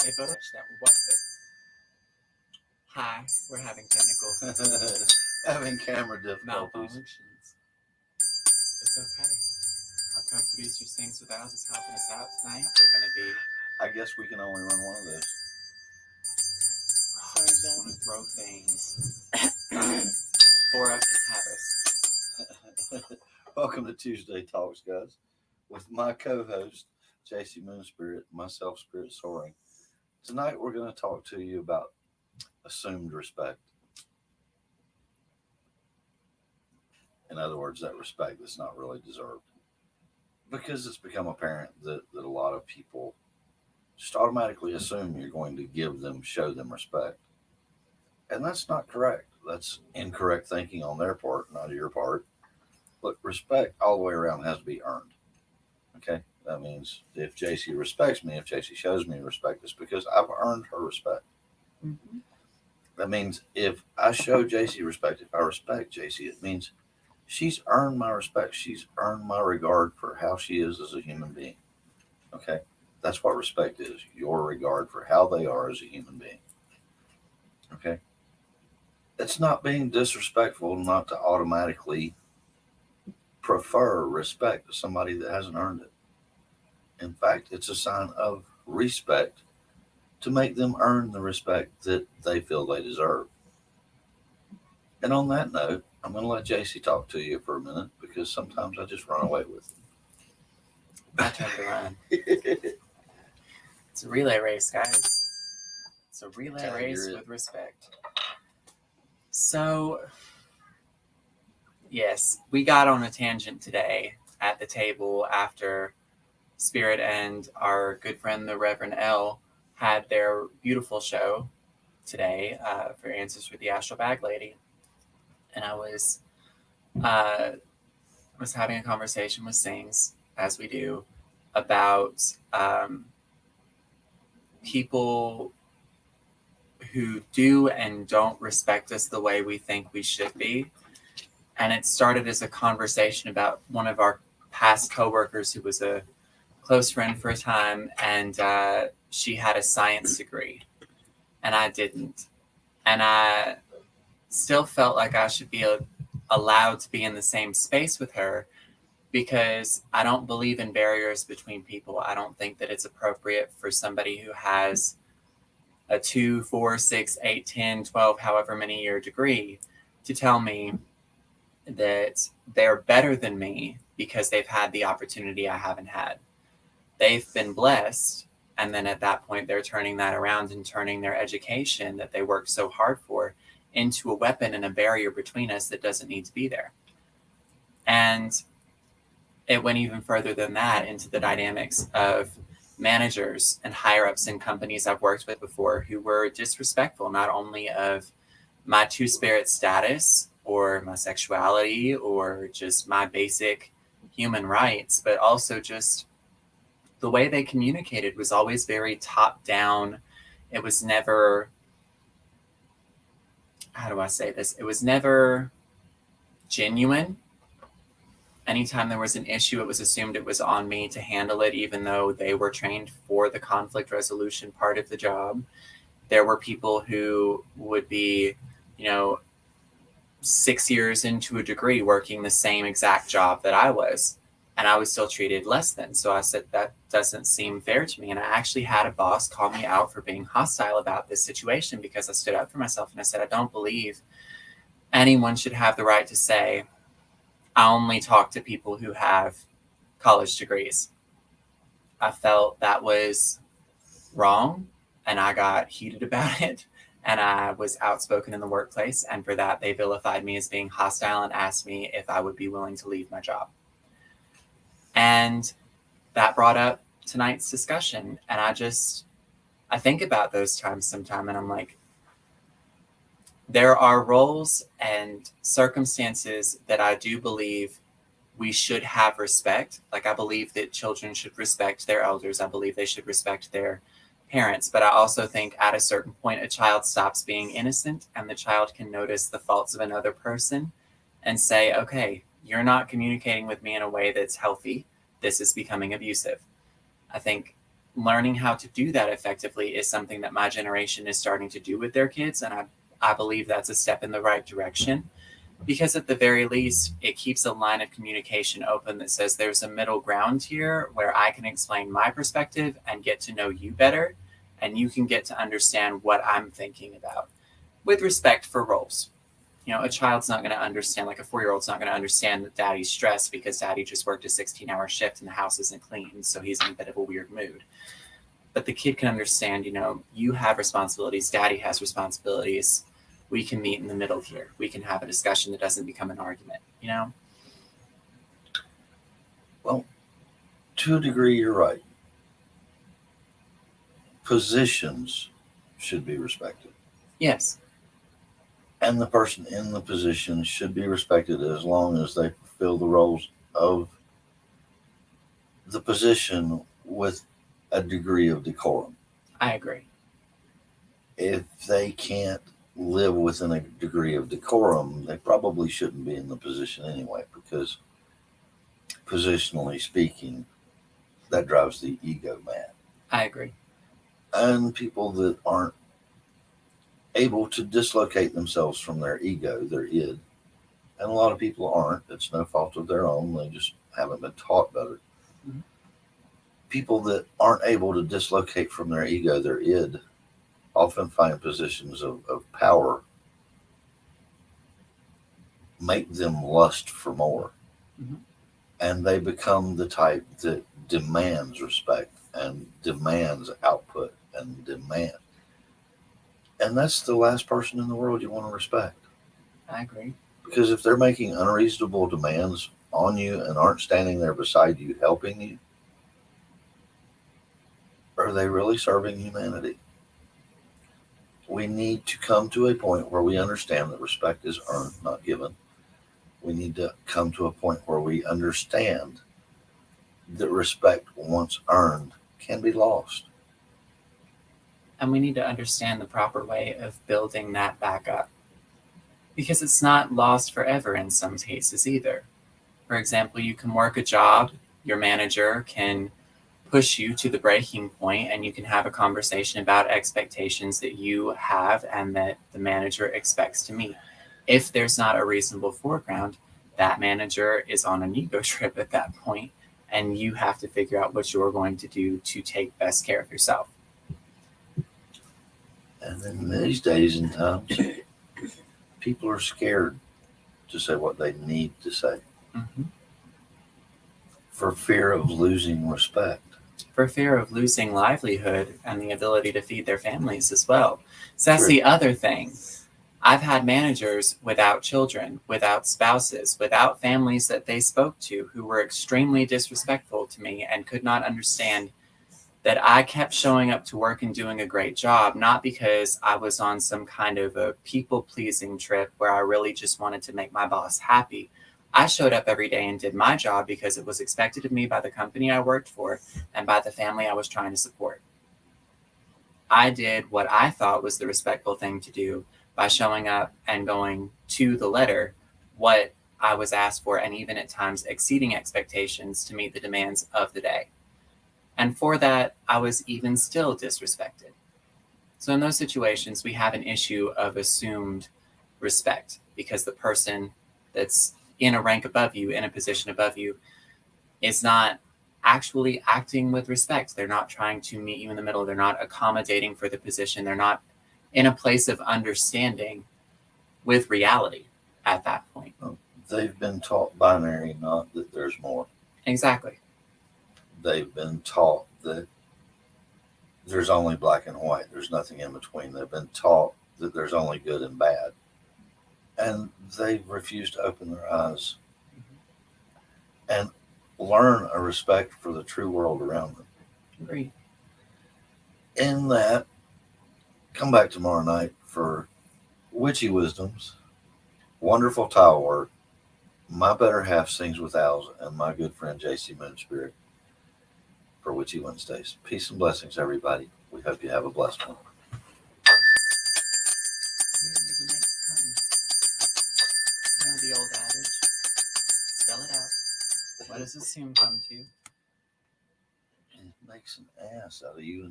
They both that what? Hi, we're having technical Having camera difficulties. malfunctions. It's okay. Our co-producer Sings With Ours is helping us out tonight. We're going to be. I guess we can only run one of those. I just want to throw things. For us to have us. Welcome to Tuesday Talks, guys, with my co-host Jacy Moonspirit, myself, Spirit Soaring. Tonight we're going to talk to you about assumed respect. In other words, that respect that's not really deserved. Because it's become apparent that a lot of people just automatically assume you're going to show them respect. And that's not correct. That's incorrect thinking on their part, not your part. But respect all the way around has to be earned. Okay? That means if Jacy respects me, if Jacy shows me respect, it's because I've earned her respect. Mm-hmm. That means if I show Jacy respect, if I respect Jacy, it means she's earned my respect. She's earned my regard for how she is as a human being. Okay? That's what respect is, your regard for how they are as a human being. Okay? It's not being disrespectful not to automatically prefer respect to somebody that hasn't earned it. In fact, it's a sign of respect to make them earn the respect that they feel they deserve. And on that note, I'm going to let Jacy talk to you for a minute because sometimes I just run away with My turn to run. it. It's a relay race, guys. It's a relay Tag, race you're it. with respect. So, yes, we got on a tangent today at the table after Spirit and our good friend, the Reverend L, had their beautiful show today for Answers for the Astral Bag Lady. And I was having a conversation with Sings, as we do, about people who do and don't respect us the way we think we should be. And it started as a conversation about one of our past coworkers who was a close friend for a time, and she had a science degree, and I didn't. And I still felt like I should be allowed to be in the same space with her because I don't believe in barriers between people. I don't think that it's appropriate for somebody who has a 2, 4, 6, 8, 10, 12, however many year degree to tell me that they're better than me because they've had the opportunity I haven't had. They've been blessed, and then at that point they're turning that around and turning their education that they worked so hard for into a weapon and a barrier between us that doesn't need to be there. And it went even further than that into the dynamics of managers and higher-ups in companies I've worked with before who were disrespectful not only of my two-spirit status or my sexuality or just my basic human rights, but also just the way they communicated was always very top-down. It was never, how do I say this? It was never genuine. Anytime there was an issue, it was assumed it was on me to handle it, even though they were trained for the conflict resolution part of the job. There were people who would be, 6 years into a degree working the same exact job that I was, and I was still treated less than. So I said, that doesn't seem fair to me. And I actually had a boss call me out for being hostile about this situation because I stood up for myself and I said, I don't believe anyone should have the right to say, I only talk to people who have college degrees. I felt that was wrong, and I got heated about it, and I was outspoken in the workplace, and for that, they vilified me as being hostile and asked me if I would be willing to leave my job. And that brought up tonight's discussion, and I think about those times sometime, and I'm like, there are roles and circumstances that I do believe we should have respect. Like, I believe that children should respect their elders. I believe they should respect their parents. But I also think at a certain point, a child stops being innocent and the child can notice the faults of another person and say, okay, you're not communicating with me in a way that's healthy. This is becoming abusive. I think learning how to do that effectively is something that my generation is starting to do with their kids. And I believe that's a step in the right direction, because at the very least, it keeps a line of communication open that says there's a middle ground here where I can explain my perspective and get to know you better, and you can get to understand what I'm thinking about with respect for roles. A child's not going to understand, like a 4-year-old's not going to understand that daddy's stressed because daddy just worked a 16-hour shift and the house isn't clean, so he's in a bit of a weird mood. But the kid can understand, you have responsibilities, daddy has responsibilities. We can meet in the middle here. We can have a discussion that doesn't become an argument, Well, to a degree, you're right. Positions should be respected. Yes. And the person in the position should be respected as long as they fulfill the roles of the position with a degree of decorum. I agree. If they can't live within a degree of decorum, they probably shouldn't be in the position anyway, because positionally speaking, that drives the ego mad. I agree. And people that aren't able to dislocate themselves from their ego, their id, and a lot of people aren't, it's no fault of their own, they just haven't been taught better. Mm-hmm. People that aren't able to dislocate from their ego, their id, often find positions of power make them lust for more. Mm-hmm. And they become the type that demands respect and demands output and demand. And that's the last person in the world you want to respect. I agree. Because if they're making unreasonable demands on you and aren't standing there beside you helping you, are they really serving humanity? We need to come to a point where we understand that respect is earned, not given. We need to come to a point where we understand that respect, once earned, can be lost. And we need to understand the proper way of building that back up, because it's not lost forever in some cases either. For example, you can work a job, your manager can push you to the breaking point, and you can have a conversation about expectations that you have and that the manager expects to meet. If there's not a reasonable foreground, that manager is on an ego trip at that point, and you have to figure out what you're going to do to take best care of yourself. And in these days and times, people are scared to say what they need to say. Mm-hmm. For fear of losing respect. For fear of losing livelihood and the ability to feed their families as well. So that's True. the other thing. I've had managers without children, without spouses, without families that they spoke to, who were extremely disrespectful to me and could not understand that I kept showing up to work and doing a great job, not because I was on some kind of a people-pleasing trip where I really just wanted to make my boss happy. I showed up every day and did my job because it was expected of me by the company I worked for and by the family I was trying to support. I did what I thought was the respectful thing to do by showing up and going to the letter what I was asked for, and even at times exceeding expectations to meet the demands of the day. And for that, I was even still disrespected. So in those situations, we have an issue of assumed respect, because the person that's in a rank above you, in a position above you, is not actually acting with respect. They're not trying to meet you in the middle. They're not accommodating for the position. They're not in a place of understanding with reality at that point. They've been taught binary, not that there's more. Exactly. They've been taught that there's only black and white. There's nothing in between. They've been taught that there's only good and bad. And they refuse to open their eyes and learn a respect for the true world around them. Agreed. In that, come back tomorrow night for Witchy Wisdoms, wonderful tile work, My Better Half Sings with Owls, and my good friend Jacy Moonspirit for Witchy Wednesdays. Peace and blessings, everybody. We hope you have a blessed one. The old adage, spell it out. What does assume come to? makes an ass out of you